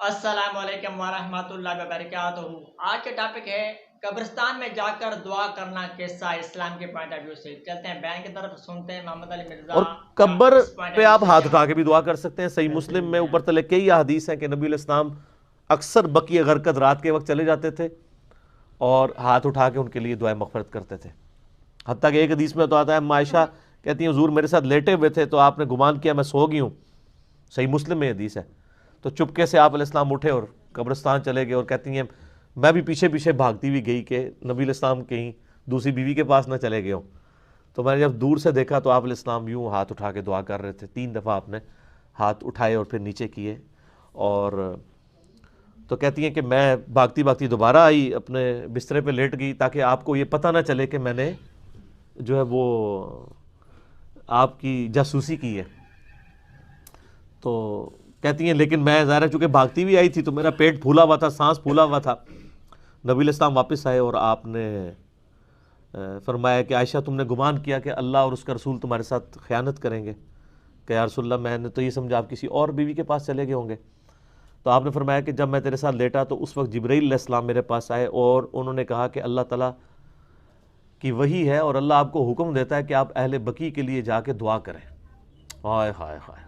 السلام علیکم ورحمۃ اللہ وبرکاتہ۔ آج کا ٹاپک ہے قبرستان میں جا کر دعا کرنا کیسا ہے اسلام کے پوائنٹ آف ویو سے۔ چلتے ہیں بیان کی طرف، سنتے ہیں محمد علی مرزا اور کا قبر اس پوائنٹ آف پہ ویو آپ سے ہاتھ کیا اٹھا کے بھی دعا کر سکتے ہیں۔ صحیح مسلم میں اوپر تلے کئی احادیث ہیں کہ نبی علیہ السلام اکثر بقیع غرقد رات کے وقت چلے جاتے تھے اور ہاتھ اٹھا کے ان کے لیے دعائیں مغفرت کرتے تھے۔ حتیٰ کہ ایک حدیث میں تو آتا ہے، عائشہ کہتی ہیں حضور میرے ساتھ لیٹے ہوئے تھے تو آپ نے گمان کیا میں سو گئی ہوں، صحیح مسلم میں حدیث ہے، تو چپکے سے آپ علیہ السلام اٹھے اور قبرستان چلے گئے، اور کہتی ہیں میں بھی پیچھے پیچھے بھاگتی ہوئی گئی کہ نبی علیہ السلام کہیں دوسری بیوی کے پاس نہ چلے گئے ہوں۔ تو میں نے جب دور سے دیکھا تو آپ علیہ السلام یوں ہاتھ اٹھا کے دعا کر رہے تھے، 3 دفعہ آپ نے ہاتھ اٹھائے اور پھر نیچے کیے، اور تو کہتی ہیں کہ میں بھاگتی بھاگتی دوبارہ آئی، اپنے بسترے پہ لیٹ گئی تاکہ آپ کو یہ پتہ نہ چلے کہ میں نے جو ہے وہ آپ کی جاسوسی کی ہے۔ تو کہتی ہیں لیکن میں ظاہر ہے چونکہ بھاگتی بھی آئی تھی تو میرا پیٹ پھولا ہوا تھا، سانس پھولا ہوا تھا۔ نبی علیہ السلام واپس آئے اور آپ نے فرمایا کہ عائشہ تم نے گمان کیا کہ اللہ اور اس کا رسول تمہارے ساتھ خیانت کریں گے؟ کہ یا رسول اللہ میں نے تو یہ سمجھا آپ کسی اور بیوی کے پاس چلے گئے ہوں گے۔ تو آپ نے فرمایا کہ جب میں تیرے ساتھ لیٹا تو اس وقت جبرائیل علیہ السلام میرے پاس آئے اور انہوں نے کہا کہ اللہ تعالیٰ کی وحی ہے اور اللہ آپ کو حکم دیتا ہے کہ آپ اہل بقیع کے لیے جا کے دعا کریں۔ ہائے ہائے ہائے،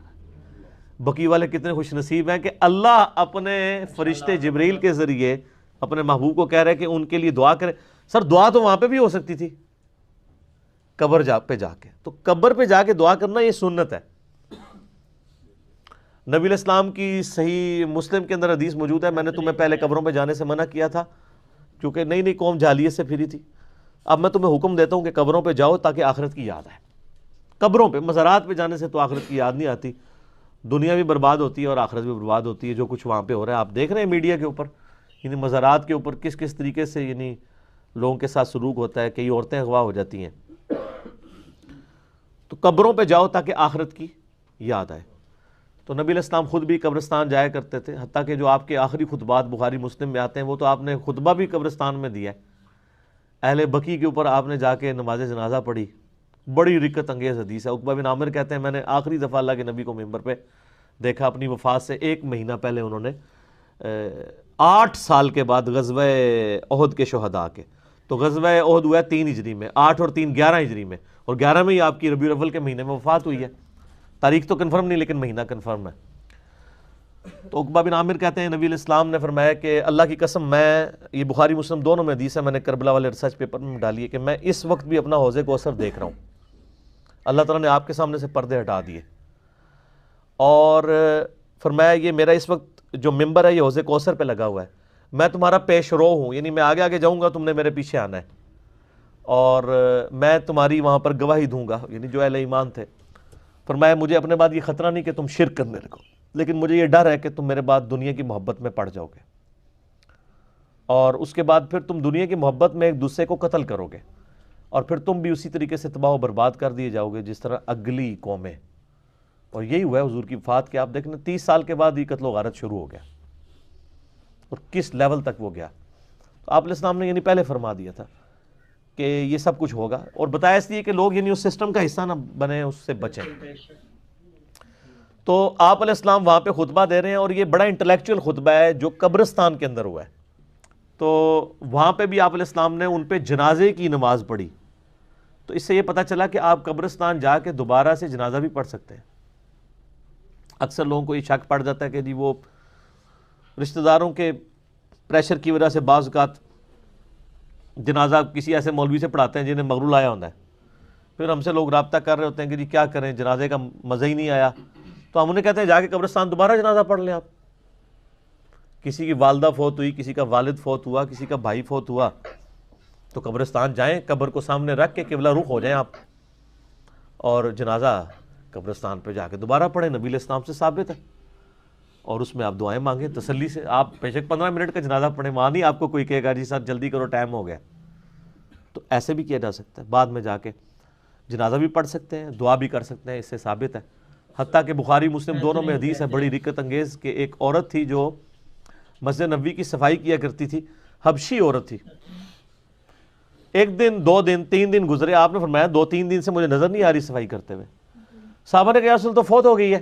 بقیع والے کتنے خوش نصیب ہیں کہ اللہ اپنے فرشتے جبرائیل کے ذریعے اپنے محبوب کو کہہ رہے کہ ان کے لیے دعا کریں۔ سر دعا تو وہاں پہ بھی ہو سکتی تھی، قبر پہ جا کے، تو قبر پہ جا کے دعا کرنا یہ سنت ہے۔ نبی علیہ السلام کی صحیح مسلم کے اندر حدیث موجود ہے، میں نے تمہیں پہلے قبروں پہ جانے سے منع کیا تھا کیونکہ نئی نئی قوم جاہلیت سے پھری تھی، اب میں تمہیں حکم دیتا ہوں کہ قبروں پہ جاؤ تاکہ آخرت کی یاد آئے۔ قبروں پہ، مزارات پہ جانے سے تو آخرت کی یاد نہیں آتی، دنیا بھی برباد ہوتی ہے اور آخرت بھی برباد ہوتی ہے۔ جو کچھ وہاں پہ ہو رہا ہے آپ دیکھ رہے ہیں میڈیا کے اوپر، یعنی مزارات کے اوپر کس کس طریقے سے یعنی لوگوں کے ساتھ سلوک ہوتا ہے، کئی عورتیں اغوا ہو جاتی ہیں۔ تو قبروں پہ جاؤ تاکہ آخرت کی یاد آئے۔ تو نبی علیہ السلام خود بھی قبرستان جایا کرتے تھے، حتیٰ کہ جو آپ کے آخری خطبات بخاری مسلم میں آتے ہیں وہ تو آپ نے خطبہ بھی قبرستان میں دیا ہے۔ اہل بقیع کے اوپر آپ نے جا کے نماز جنازہ پڑھی، بڑی رکت انگیز حدیث ہے۔ عقبہ بن عامر کہتے ہیں میں نے آخری دفعہ اللہ کے نبی کو ممبر پہ دیکھا اپنی وفات سے 1 مہینہ پہلے، انہوں نے 8 سال کے بعد غزوہ احد کے شہداء کے، تو غزوہ احد ہوا ہے 3 ہجری میں، 8 اور 3 11 ہجری میں، اور 11 میں ہی آپ کی ربیع الاول کے مہینے میں وفات ہوئی ہے۔ تاریخ تو کنفرم نہیں لیکن مہینہ کنفرم ہے۔ تو عقبہ بن عامر کہتے ہیں نبی علیہ السلام نے فرمایا کہ اللہ کی قسم میں، یہ بخاری مسلم دونوں میں حدیث ہے، میں نے کربلا والے ریسرچ پیپر میں ڈالی ہے کہ میں اس وقت بھی اپنا حوض کوثر دیکھ رہا ہوں، اللہ تعالیٰ نے آپ کے سامنے سے پردے ہٹا دیے، اور فرمایا یہ میرا اس وقت جو ممبر ہے یہ حوض کوثر پہ لگا ہوا ہے، میں تمہارا پیش رو ہوں، یعنی میں آگے آگے جاؤں گا تم نے میرے پیچھے آنا ہے، اور میں تمہاری وہاں پر گواہی دوں گا، یعنی جو اہل ایمان تھے۔ فرمایا مجھے اپنے بعد یہ خطرہ نہیں کہ تم شرک کرنے لگو، لیکن مجھے یہ ڈر ہے کہ تم میرے بعد دنیا کی محبت میں پڑ جاؤ گے، اور اس کے بعد پھر تم دنیا کی محبت میں ایک دوسرے کو قتل کرو گے، اور پھر تم بھی اسی طریقے سے تباہ و برباد کر دیے جاؤ گے جس طرح اگلی قومیں۔ اور یہی ہوا ہے حضور کی وفات کے، آپ دیکھیں 30 سال کے بعد یہ قتل و غارت شروع ہو گیا، اور کس لیول تک وہ گیا۔ تو آپ علیہ السلام نے یعنی پہلے فرما دیا تھا کہ یہ سب کچھ ہوگا، اور بتایا اس لیے کہ لوگ یعنی اس سسٹم کا حصہ نہ بنیں، اس سے بچیں۔ تو آپ علیہ السلام وہاں پہ خطبہ دے رہے ہیں، اور یہ بڑا انٹلیکچوئل خطبہ ہے جو قبرستان کے اندر ہوا ہے۔ تو وہاں پہ بھی آپ علیہ السلام نے ان پہ جنازے کی نماز پڑھی، تو اس سے یہ پتہ چلا کہ آپ قبرستان جا کے دوبارہ سے جنازہ بھی پڑھ سکتے ہیں۔ اکثر لوگوں کو یہ شک پڑ جاتا ہے کہ جی وہ رشتہ داروں کے پریشر کی وجہ سے بعض اوقات جنازہ کسی ایسے مولوی سے پڑھاتے ہیں جنہیں مغرور آیا ہوتا ہے، پھر ہم سے لوگ رابطہ کر رہے ہوتے ہیں کہ جی کیا کریں، جنازے کا مزہ ہی نہیں آیا، تو ہم انہیں کہتے ہیں جا کے قبرستان دوبارہ جنازہ پڑھ لیں۔ آپ کسی کی والدہ فوت ہوئی، کسی کا والد فوت ہوا، کسی کا بھائی فوت ہوا، تو قبرستان جائیں، قبر کو سامنے رکھ کے قبلہ رخ ہو جائیں آپ، اور جنازہ قبرستان پہ جا کے دوبارہ پڑھیں، نبی علیہ السلام سے ثابت ہے، اور اس میں آپ دعائیں مانگیں تسلی سے۔ آپ بے شک 15 منٹ کا جنازہ پڑھیں، وہاں نہیں آپ کو کوئی کہے گا جی ساتھ جلدی کرو ٹائم ہو گیا، تو ایسے بھی کیا جا سکتا ہے، بعد میں جا کے جنازہ بھی پڑھ سکتے ہیں، دعا بھی کر سکتے ہیں، اس سے ثابت ہے۔ حتیٰ کہ بخاری مسلم دونوں میں حدیث ہے بڑی رکت انگیز کہ ایک عورت تھی جو مسجد نبوی کی صفائی کیا کرتی تھی، حبشی عورت تھی۔ ایک دن، 2 دن، 3 دن گزرے، آپ نے فرمایا 2-3 دن سے مجھے نظر نہیں آ رہی صفائی کرتے ہوئے۔ صحابہ نے کہا یا رسول تو فوت ہو گئی ہے۔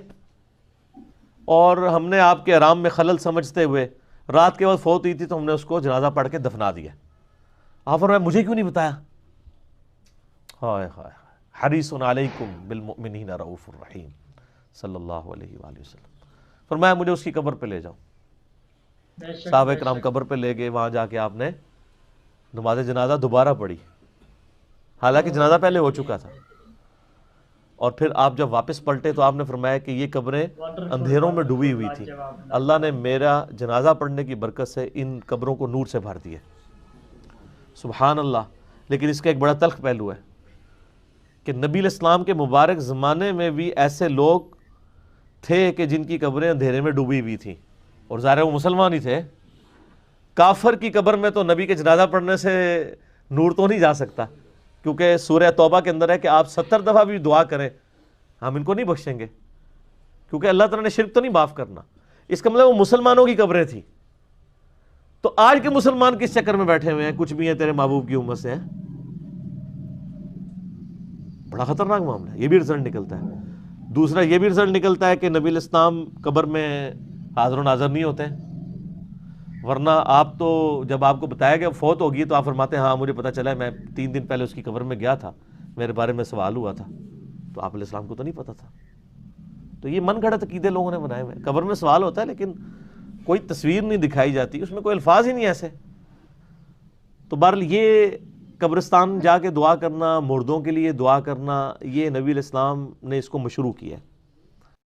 اور ہم نے آپ کے آرام میں خلل سمجھتے ہوئے رات کے وقت فوت ہوئی تھی تو ہم نے اس کو جنازہ پڑھ کے دفنا دیا. آپ فرمایا مجھے کیوں نہیں بتایا؟ ہائے ہائے حریص علیکم بالمؤمنین رؤوف الرحیم صلی اللہ علیہ وآلہ وسلم. فرمایا مجھے اس کی قبر پہ لے جاؤ. صحابہ کرام قبر پہ لے گئے. وہاں جا کے آپ نے نماز جنازہ دوبارہ پڑھی، حالانکہ جنازہ پہلے ہو چکا تھا. اور پھر آپ جب واپس پلٹے تو آپ نے فرمایا کہ یہ قبریں اندھیروں میں ڈوبی ہوئی تھی، اللہ نے میرا جنازہ پڑھنے کی برکت سے ان قبروں کو نور سے بھر دیا. سبحان اللہ. لیکن اس کا ایک بڑا تلخ پہلو ہے کہ نبی علیہ السلام کے مبارک زمانے میں بھی ایسے لوگ تھے کہ جن کی قبریں اندھیرے میں ڈوبی ہوئی تھیں، اور ظاہر وہ مسلمان ہی تھے. کافر کی قبر میں تو نبی کے جنازہ پڑھنے سے نور تو نہیں جا سکتا، کیونکہ سورہ توبہ کے اندر ہے کہ آپ 70 دفعہ بھی دعا کریں ہم ان کو نہیں بخشیں گے، کیونکہ اللہ تعالیٰ نے شرک تو نہیں معاف کرنا. اس کا مطلب وہ مسلمانوں کی قبریں تھیں. تو آج کے مسلمان کس چکر میں بیٹھے ہوئے ہیں کچھ بھی ہیں تیرے محبوب کی امت سے ہیں؟ بڑا خطرناک معاملہ ہے. یہ بھی رزلٹ نکلتا ہے. دوسرا یہ بھی رزلٹ نکلتا ہے کہ نبی علیہ السلام قبر میں حاضر و ناظر نہیں ہوتے ہیں. ورنہ آپ تو جب آپ کو بتایا گیا فوت ہوگی تو آپ فرماتے ہیں ہاں مجھے پتہ چلا ہے، میں 3 دن پہلے اس کی قبر میں گیا تھا، میرے بارے میں سوال ہوا تھا. تو آپ علیہ السلام کو تو نہیں پتہ تھا. تو یہ من گھڑت عقیدے لوگوں نے بنائے ہوئے. قبر میں سوال ہوتا ہے لیکن کوئی تصویر نہیں دکھائی جاتی، اس میں کوئی الفاظ ہی نہیں ایسے. تو بہرحال یہ قبرستان جا کے دعا کرنا، مردوں کے لیے دعا کرنا، یہ نبی علیہ السلام نے اس کو مشروع کیا ہے.